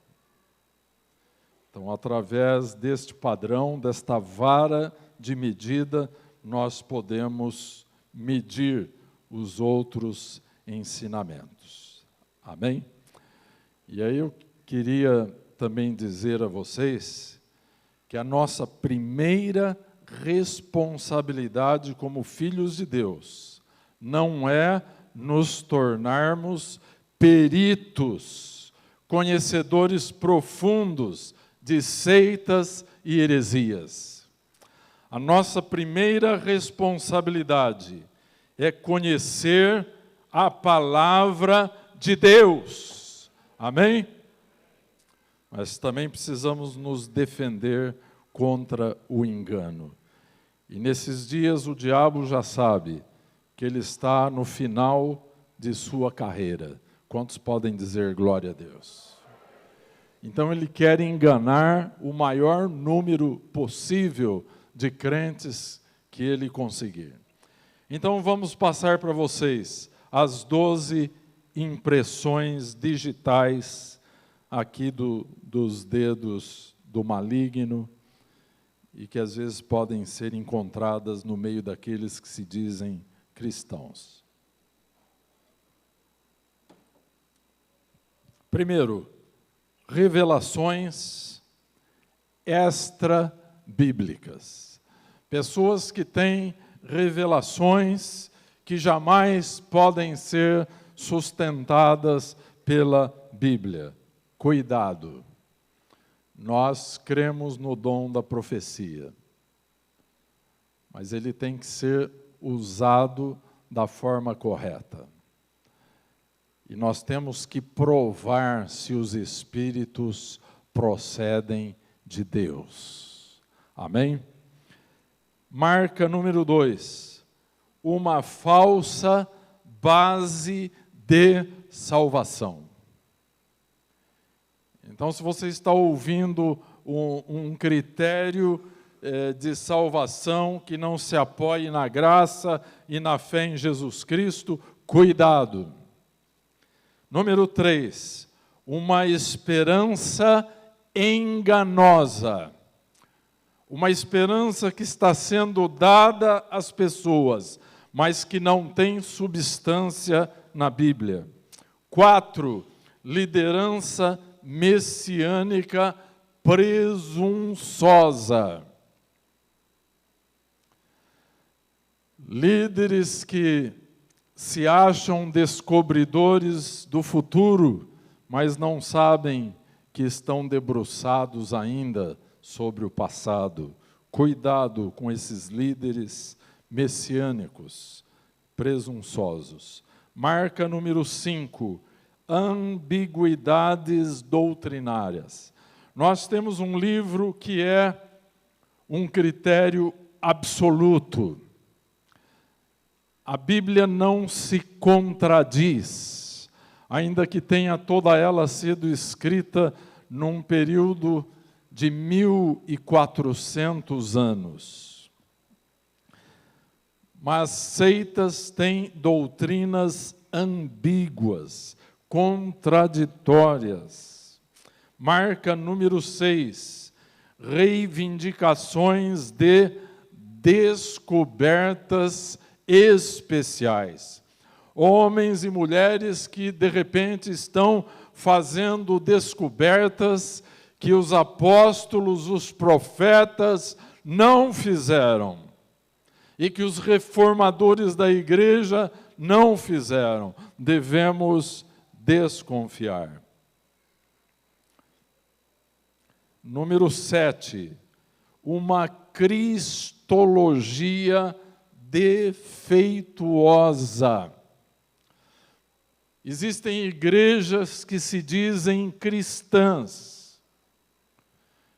Então, através deste padrão, desta vara de medida, nós podemos medir os outros ensinamentos. Amém? E aí eu queria também dizer a vocês que a nossa primeira responsabilidade como filhos de Deus não é nos tornarmos peritos, conhecedores profundos de seitas e heresias. A nossa primeira responsabilidade é conhecer a palavra de Deus. Amém? Mas também precisamos nos defender contra o engano. E nesses dias o diabo já sabe que ele está no final de sua carreira. Quantos podem dizer glória a Deus? Então ele quer enganar o maior número possível de crentes que ele conseguir. Então vamos passar para vocês as 12 impressões digitais aqui dos dedos do maligno e que às vezes podem ser encontradas no meio daqueles que se dizem cristãos. Primeiro, revelações extra-bíblicas. Pessoas que têm revelações que jamais podem ser sustentadas pela Bíblia. Cuidado! Nós cremos no dom da profecia, mas ele tem que ser usado da forma correta. E nós temos que provar se os espíritos procedem de Deus. Amém? Marca número 2. Uma falsa base de salvação. Então, se você está ouvindo um critério de salvação que não se apoie na graça e na fé em Jesus Cristo, cuidado. Número 3, uma esperança enganosa. Uma esperança que está sendo dada às pessoas, mas que não tem substância na Bíblia. 4, liderança messiânica presunçosa. Líderes que se acham descobridores do futuro, mas não sabem que estão debruçados ainda sobre o passado. Cuidado com esses líderes messiânicos, presunçosos. Marca número 5, ambiguidades doutrinárias. Nós temos um livro que é um critério absoluto. A Bíblia não se contradiz, ainda que tenha toda ela sido escrita num período de 1400 anos. Mas seitas têm doutrinas ambíguas, contraditórias. Marca número 6, reivindicações de descobertas especiais. Homens e mulheres que, de repente, estão fazendo descobertas que os apóstolos, os profetas não fizeram e que os reformadores da igreja não fizeram. Devemos desconfiar. Número 7, uma cristologia defeituosa. Existem igrejas que se dizem cristãs,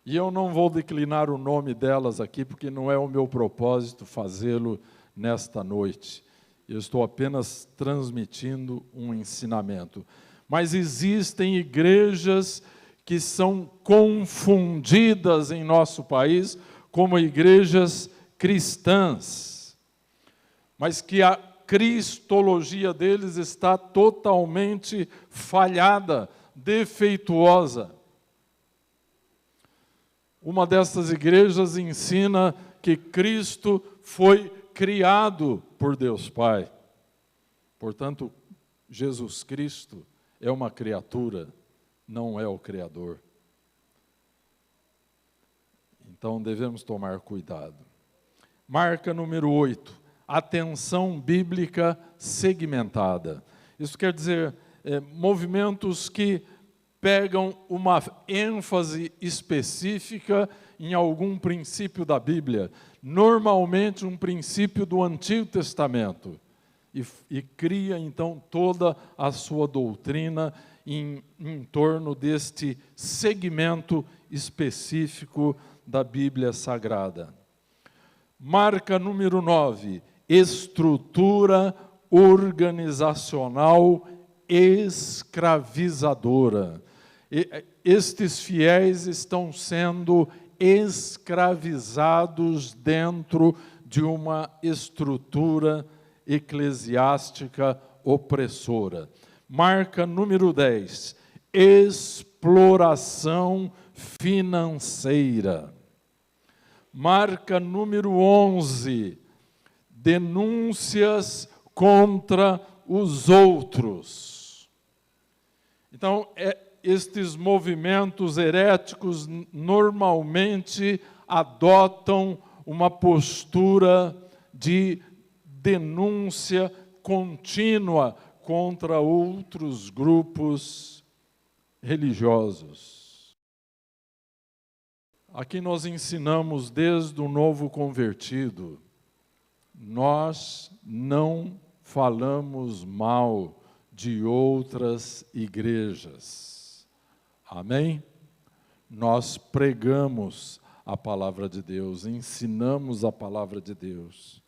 e eu não vou declinar o nome delas aqui, porque não é o meu propósito fazê-lo nesta noite. Eu estou apenas transmitindo um ensinamento. Mas existem igrejas que são confundidas em nosso país como igrejas cristãs, mas que a cristologia deles está totalmente falhada, defeituosa. Uma dessas igrejas ensina que Cristo foi criado por Deus Pai. Portanto, Jesus Cristo é uma criatura, não é o Criador. Então, devemos tomar cuidado. Marca número 8. Atenção bíblica segmentada. Isso quer dizer, movimentos que pegam uma ênfase específica em algum princípio da Bíblia, normalmente um princípio do Antigo Testamento, e cria então toda a sua doutrina em torno deste segmento específico da Bíblia Sagrada. Marca número 9, estrutura organizacional escravizadora. Estes fiéis estão sendo escravizados dentro de uma estrutura eclesiástica opressora. Marca número 10, exploração financeira. Marca número 11, denúncias contra os outros. Então, estes movimentos heréticos normalmente adotam uma postura de denúncia contínua contra outros grupos religiosos. Aqui nós ensinamos desde o novo convertido, nós não falamos mal de outras igrejas. Amém? Nós pregamos a palavra de Deus, ensinamos a palavra de Deus.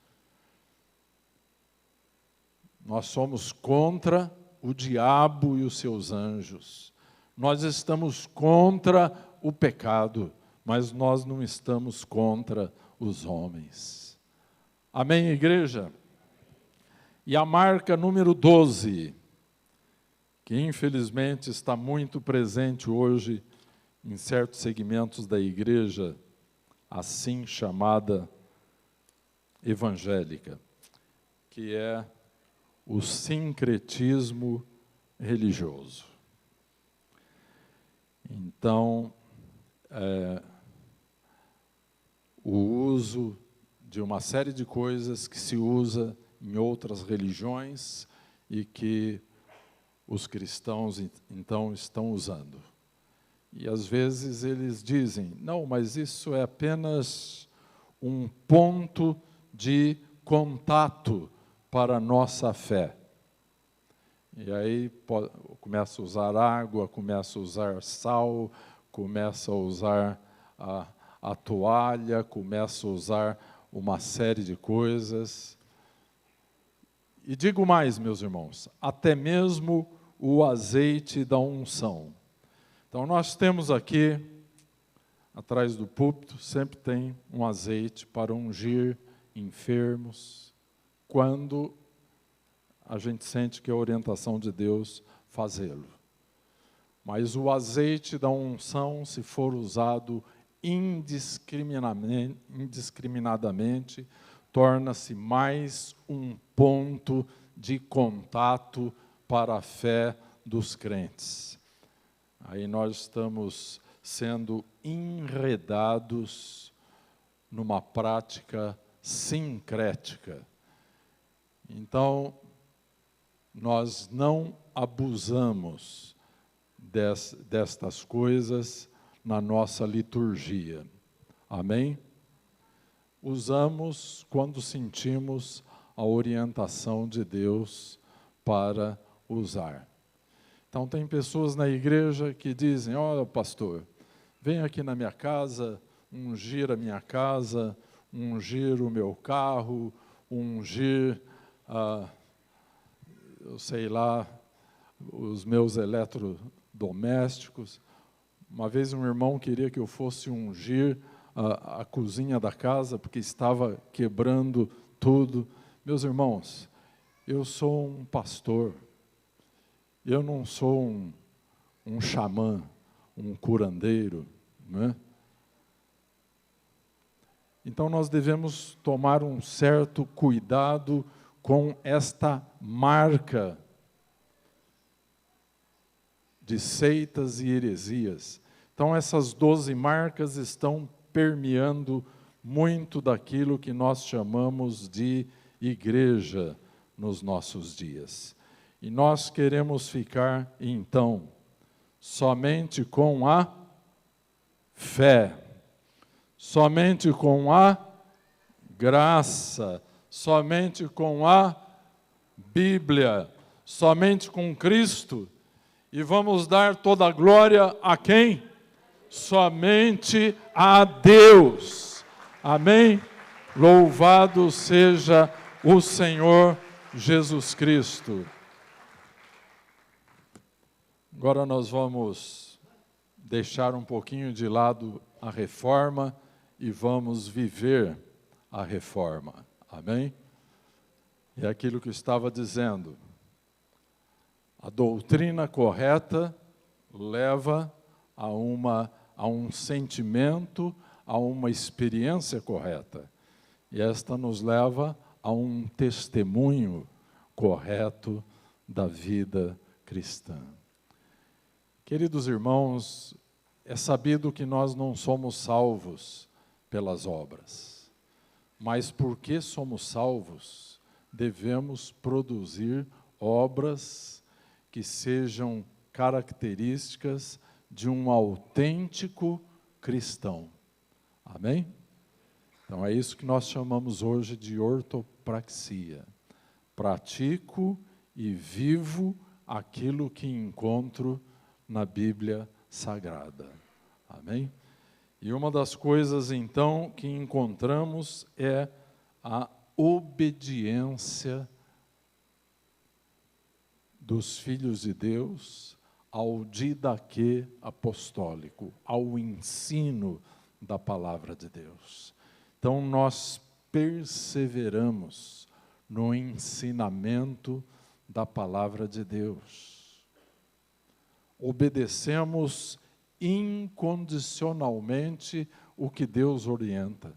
Nós somos contra o diabo e os seus anjos. Nós estamos contra o pecado, mas nós não estamos contra os homens. Amém, igreja? E a marca número 12, que infelizmente está muito presente hoje em certos segmentos da igreja, assim chamada evangélica, que é o sincretismo religioso. Então, o uso de uma série de coisas que se usa em outras religiões e que os cristãos, então, estão usando. E, às vezes, eles dizem, não, mas isso é apenas um ponto de contato para a nossa fé. E aí começa a usar água, começa a usar sal, começa a usar a toalha, começa a usar uma série de coisas. E digo mais, meus irmãos, até mesmo o azeite da unção. Então, nós temos aqui, atrás do púlpito, sempre tem um azeite para ungir enfermos, quando a gente sente que é a orientação de Deus fazê-lo. Mas o azeite da unção, se for usado indiscriminadamente, torna-se mais um ponto de contato para a fé dos crentes. Aí nós estamos sendo enredados numa prática sincrética. Então, nós não abusamos destas coisas na nossa liturgia. Amém? Usamos quando sentimos a orientação de Deus para usar. Então, tem pessoas na igreja que dizem, olha, pastor, vem aqui na minha casa, ungir a minha casa, ungir o meu carro, ungir, eu sei lá, os meus eletrodomésticos. Uma vez um irmão queria que eu fosse ungir a cozinha da casa, porque estava quebrando tudo. Meus irmãos, eu sou um pastor, eu não sou um xamã, um curandeiro, né? Então, nós devemos tomar um certo cuidado com esta marca de seitas e heresias. Então, essas 12 marcas estão permeando muito daquilo que nós chamamos de igreja nos nossos dias. E nós queremos ficar, então, somente com a fé, somente com a graça, somente com a Bíblia, somente com Cristo. E vamos dar toda a glória a quem? Somente a Deus. Amém? Louvado seja o Senhor Jesus Cristo. Agora nós vamos deixar um pouquinho de lado a reforma e vamos viver a reforma. Amém? É aquilo que eu estava dizendo. A doutrina correta leva a um sentimento, a uma experiência correta. E esta nos leva a um testemunho correto da vida cristã. Queridos irmãos, é sabido que nós não somos salvos pelas obras, mas porque somos salvos, devemos produzir obras que sejam características de um autêntico cristão. Amém? Então é isso que nós chamamos hoje de ortopraxia. Pratico e vivo aquilo que encontro na Bíblia Sagrada. Amém? E uma das coisas, então, que encontramos é a obediência dos filhos de Deus ao didaquê apostólico, ao ensino da palavra de Deus. Então, nós perseveramos no ensinamento da palavra de Deus. Obedecemos incondicionalmente o que Deus orienta.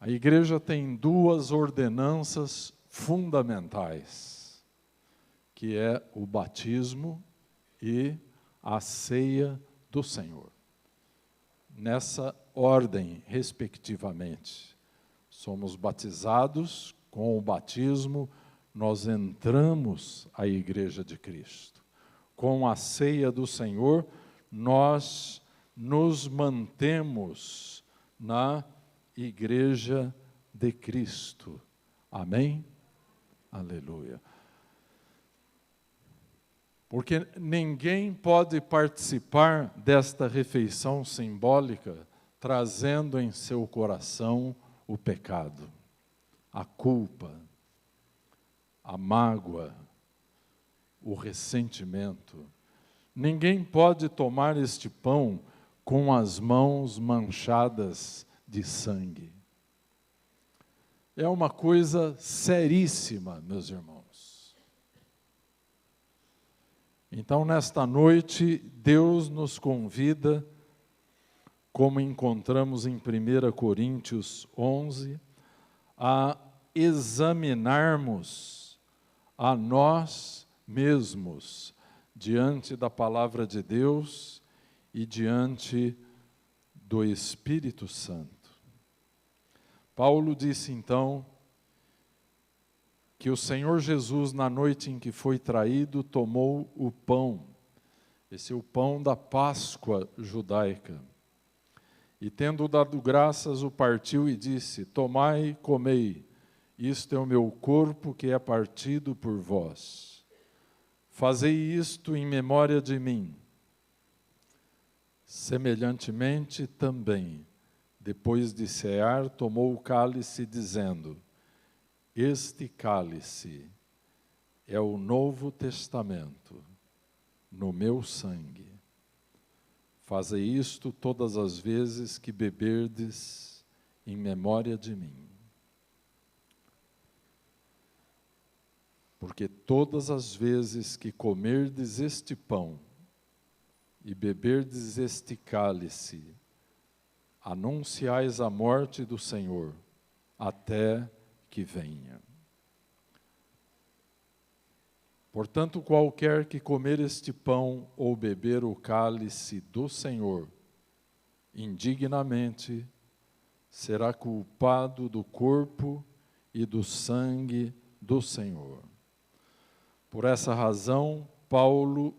A igreja tem duas ordenanças fundamentais, que é o batismo e a ceia do Senhor. Nessa ordem, respectivamente. Somos batizados, com o batismo, nós entramos à Igreja de Cristo. Com a ceia do Senhor, nós nos mantemos na Igreja de Cristo. Amém? Aleluia. Porque ninguém pode participar desta refeição simbólica trazendo em seu coração o pecado, a culpa, a mágoa, o ressentimento. Ninguém pode tomar este pão com as mãos manchadas de sangue. É uma coisa seríssima, meus irmãos. Então, nesta noite, Deus nos convida, como encontramos em 1 Coríntios 11, a examinarmos a nós mesmos diante da palavra de Deus e diante do Espírito Santo. Paulo disse então que o Senhor Jesus, na noite em que foi traído, tomou o pão. Esse é o pão da Páscoa judaica. E tendo dado graças, o partiu e disse: tomai e comei, isto é o meu corpo que é partido por vós. Fazei isto em memória de mim. Semelhantemente também, depois de cear, tomou o cálice, dizendo: este cálice é o Novo Testamento, no meu sangue. Fazei isto todas as vezes que beberdes em memória de mim. Porque todas as vezes que comerdes este pão e beberdes este cálice, anunciais a morte do Senhor, até que venha. Portanto, qualquer que comer este pão ou beber o cálice do Senhor indignamente, será culpado do corpo e do sangue do Senhor. Por essa razão, Paulo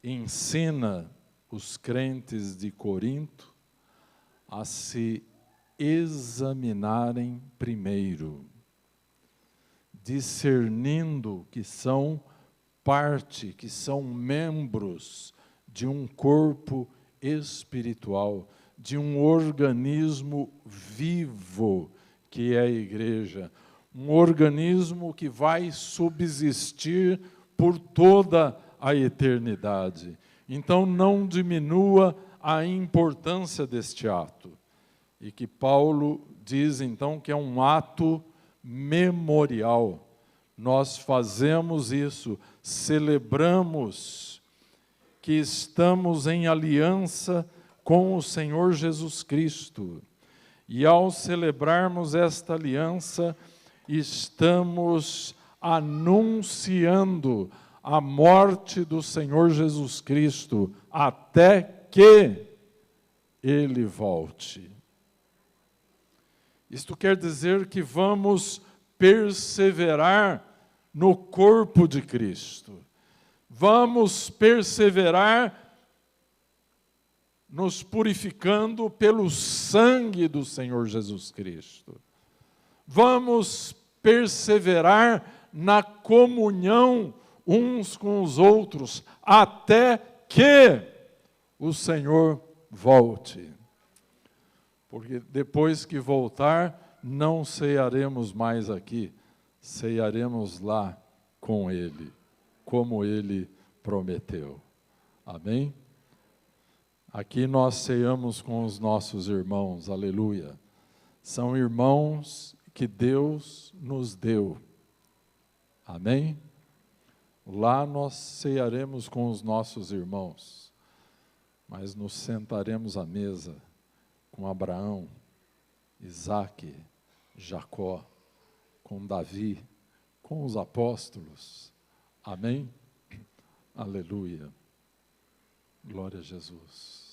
ensina os crentes de Corinto a se examinarem primeiro, discernindo que são parte, que são membros de um corpo espiritual, de um organismo vivo que é a igreja, um organismo que vai subsistir por toda a eternidade. Então não diminua a importância deste ato. E que Paulo diz então que é um ato memorial. Nós fazemos isso, celebramos que estamos em aliança com o Senhor Jesus Cristo. E ao celebrarmos esta aliança, estamos anunciando a morte do Senhor Jesus Cristo até que Ele volte. Isto quer dizer que vamos perseverar no corpo de Cristo. Vamos perseverar nos purificando pelo sangue do Senhor Jesus Cristo. Vamos perseverar na comunhão uns com os outros, até que o Senhor volte. Porque depois que voltar, não cearemos mais aqui, cearemos lá com Ele, como Ele prometeu. Amém? Aqui nós ceamos com os nossos irmãos, aleluia. São irmãos que Deus nos deu. Amém? Lá nós cearemos com os nossos irmãos, mas nos sentaremos à mesa com Abraão, Isaque, Jacó, com Davi, com os apóstolos. Amém? Aleluia. Glória a Jesus.